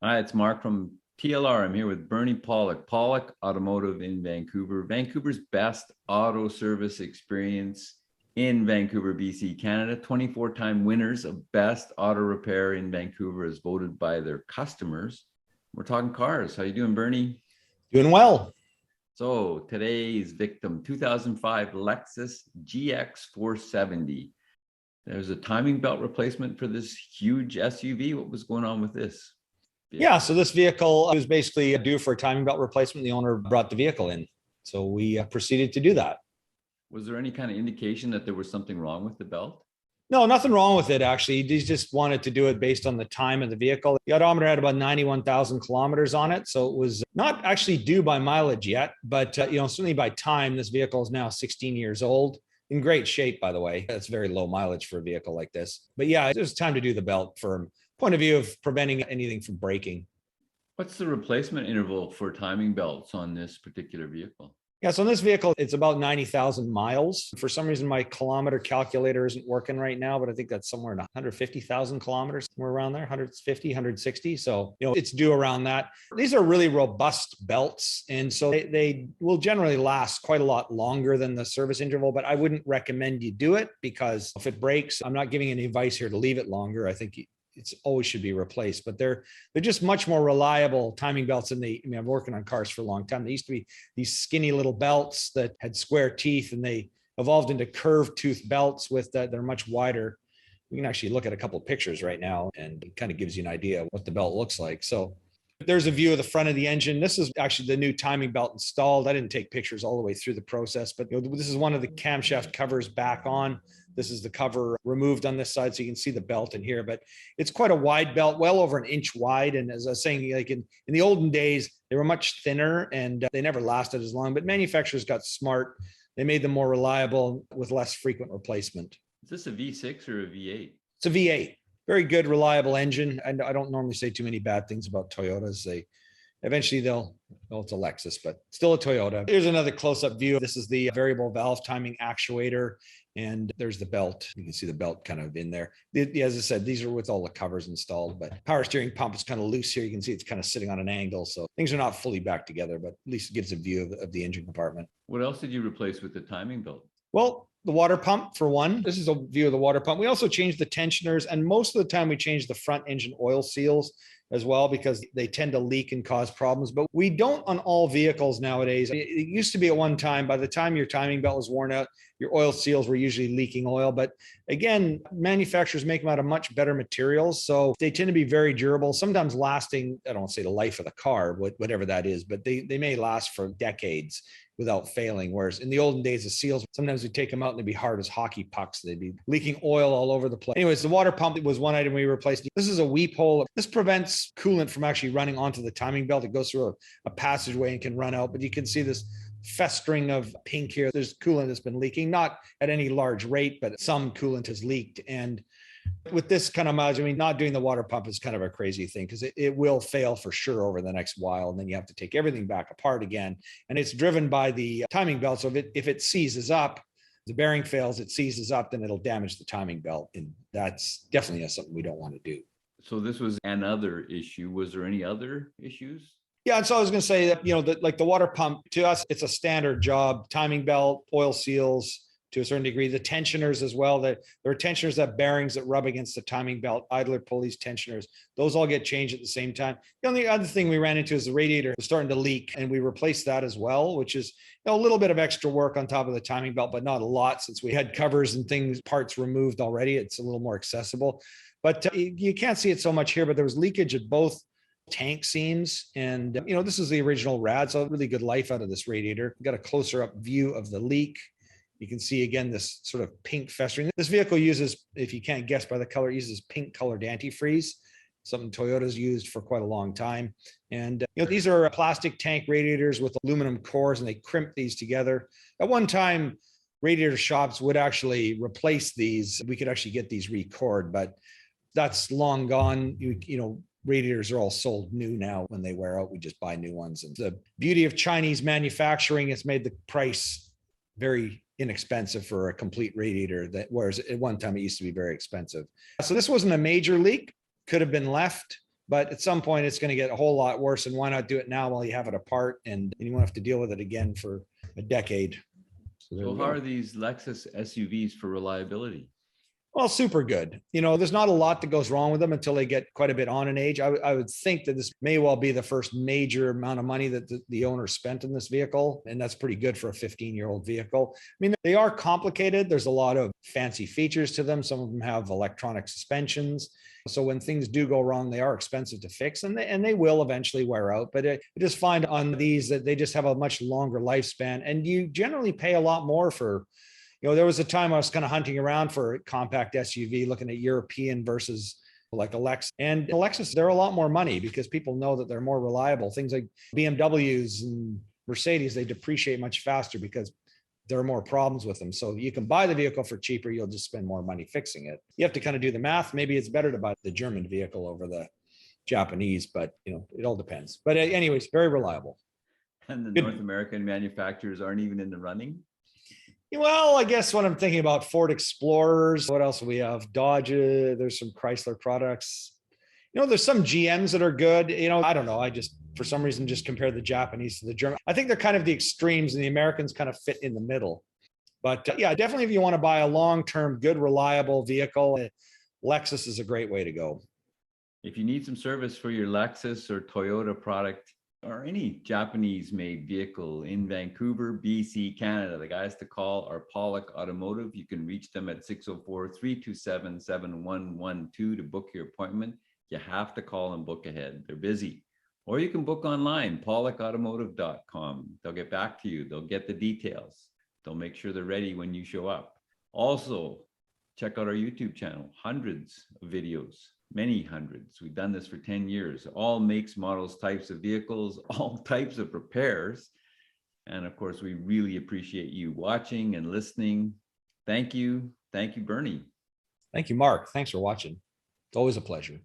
Hi, it's Mark from TLR. I'm here with Bernie Pawlik, Pawlik Automotive in Vancouver, Vancouver's best auto service experience in Vancouver, BC, Canada. 24-time winners of best auto repair in Vancouver as voted by their customers. We're talking cars. How you doing, Bernie? Doing well. So today's victim, 2005 Lexus GX470. There's a timing belt replacement for this huge SUV. What was going on with this? Yeah, so this vehicle was basically due for a timing belt replacement. The owner brought the vehicle in, so we proceeded to do that. Was there any kind of indication that there was something wrong with the belt? No, nothing wrong with it, actually. He just wanted to do it based on the time of the vehicle. The odometer had about 91,000 kilometers on it, so it was not actually due by mileage yet, but certainly by time. This vehicle is now 16 years old. In great shape, by the way. That's very low mileage for a vehicle like this. But yeah, it was time to do the belt from point of view of preventing anything from breaking. What's the replacement interval for timing belts on this particular vehicle? Yeah, so in this vehicle, it's about 90,000 miles. For some reason, my kilometer calculator isn't working right now, but I think that's somewhere in 150,000 kilometers, somewhere around there, 150, 160. So, it's due around that. These are really robust belts. And so they will generally last quite a lot longer than the service interval, but I wouldn't recommend you do it because if it breaks, I'm not giving any advice here to leave it longer. I think it's always should be replaced, but they're just much more reliable timing belts than I'm working on cars for a long time. They used to be these skinny little belts that had square teeth, and they evolved into curved tooth belts with that. They're much wider. We can actually look at a couple of pictures right now, and it kind of gives you an idea of what the belt looks like. So there's a view of the front of the engine. This is actually the new timing belt installed. I didn't take pictures all the way through the process, but this is one of the camshaft covers back on. This is the cover removed on this side, so you can see the belt in here, but it's quite a wide belt, well over an inch wide. And as I was saying, like in the olden days, they were much thinner and they never lasted as long, but manufacturers got smart. They made them more reliable with less frequent replacement. Is this a V6 or a V8? It's a V8. Very good, reliable engine. And I don't normally say too many bad things about Toyotas. Eventually it's a Lexus, but still a Toyota. Here's another close-up view. This is the variable valve timing actuator, and there's the belt. You can see the belt kind of in there. As I said, these are with all the covers installed, but power steering pump is kind of loose here. You can see it's kind of sitting on an angle, so things are not fully back together, but at least it gives a view of the engine compartment. What else did you replace with the timing belt? Well, the water pump, for one. This is a view of the water pump. We also changed the tensioners, and most of the time we change the front engine oil seals as well because they tend to leak and cause problems. But we don't on all vehicles nowadays. It used to be at one time, by the time your timing belt was worn out, your oil seals were usually leaking oil. But again, manufacturers make them out of much better materials, so they tend to be very durable, sometimes lasting, I don't want to say the life of the car, whatever that is, but they may last for decades without failing. Whereas in the olden days, the seals, sometimes we take them out and they'd be hard as hockey pucks. They'd be leaking oil all over the place. Anyways, the water pump was one item we replaced. This is a weep hole. This prevents coolant from actually running onto the timing belt. It goes through a passageway and can run out, but you can see this festering of pink here. There's coolant that's been leaking, not at any large rate, but some coolant has leaked. And with this kind of mileage, not doing the water pump is kind of a crazy thing because it will fail for sure over the next while. And then you have to take everything back apart again. And it's driven by the timing belt. So if it seizes up, the bearing fails, it seizes up, then it'll damage the timing belt. And that's definitely something we don't want to do. So this was another issue. Was there any other issues? Yeah, and so I was going to say that, like the water pump, to us, it's a standard job. Timing belt, oil seals, to a certain degree, the tensioners as well. There are tensioners that bearings that rub against the timing belt, idler pulleys, tensioners. Those all get changed at the same time. The only other thing we ran into is the radiator was starting to leak, and we replaced that as well, which is a little bit of extra work on top of the timing belt, but not a lot since we had covers and parts removed already. It's a little more accessible, but you can't see it so much here, but there was leakage at both tank seams. And, this is the original rad, so really good life out of this radiator. We've got a closer up view of the leak. You can see, again, this sort of pink festering. This vehicle uses, if you can't guess by the color, it uses pink colored antifreeze, something Toyota's used for quite a long time. And these are plastic tank radiators with aluminum cores, and they crimp these together. At one time, radiator shops would actually replace these. We could actually get these recored, but that's long gone. Radiators are all sold new now. When they wear out, we just buy new ones. And the beauty of Chinese manufacturing has made the price very inexpensive for a complete radiator, whereas at one time it used to be very expensive. So this wasn't a major leak, could have been left, But at some point, it's going to get a whole lot worse. And why not do it now while you have it apart and you won't have to deal with it again for a decade? So how are these Lexus SUVs for reliability? Well, super good. There's not a lot that goes wrong with them until they get quite a bit on in age. I would think that this may well be the first major amount of money that the owner spent in this vehicle. And that's pretty good for a 15-year-old vehicle. I mean, they are complicated. There's a lot of fancy features to them. Some of them have electronic suspensions. So when things do go wrong, they are expensive to fix, and they will eventually wear out. But I just find on these that they just have a much longer lifespan, and you generally pay a lot more for. There was a time I was kind of hunting around for a compact SUV, looking at European versus like a Lexus. And Lexus, they're a lot more money because people know that they're more reliable. Things like BMWs and Mercedes, they depreciate much faster because there are more problems with them. So you can buy the vehicle for cheaper. You'll just spend more money fixing it. You have to kind of do the math. Maybe it's better to buy the German vehicle over the Japanese, but it all depends. But anyways, very reliable. And the North American manufacturers aren't even in the running? Well, I guess when I'm thinking about Ford Explorers, what else do we have? Dodge, there's some Chrysler products. There's some GMs that are good. I don't know. I just, for some reason, just compare the Japanese to the German. I think they're kind of the extremes, and the Americans kind of fit in the middle. But yeah, definitely if you want to buy a long-term, good, reliable vehicle, Lexus is a great way to go. If you need some service for your Lexus or Toyota product, or any Japanese-made vehicle in Vancouver, BC, Canada, the guys to call are Pawlik Automotive. You can reach them at 604-327-7112 to book your appointment. You have to call and book ahead. They're busy. Or you can book online, pawlikautomotive.com. They'll get back to you. They'll get the details. They'll make sure they're ready when you show up. Also, check out our YouTube channel, hundreds of videos. Many hundreds. We've done this for 10 years, all makes, models, types of vehicles, all types of repairs. And of course, we really appreciate you watching and listening. Thank you. Thank you, Bernie. Thank you, Mark. Thanks for watching. It's always a pleasure.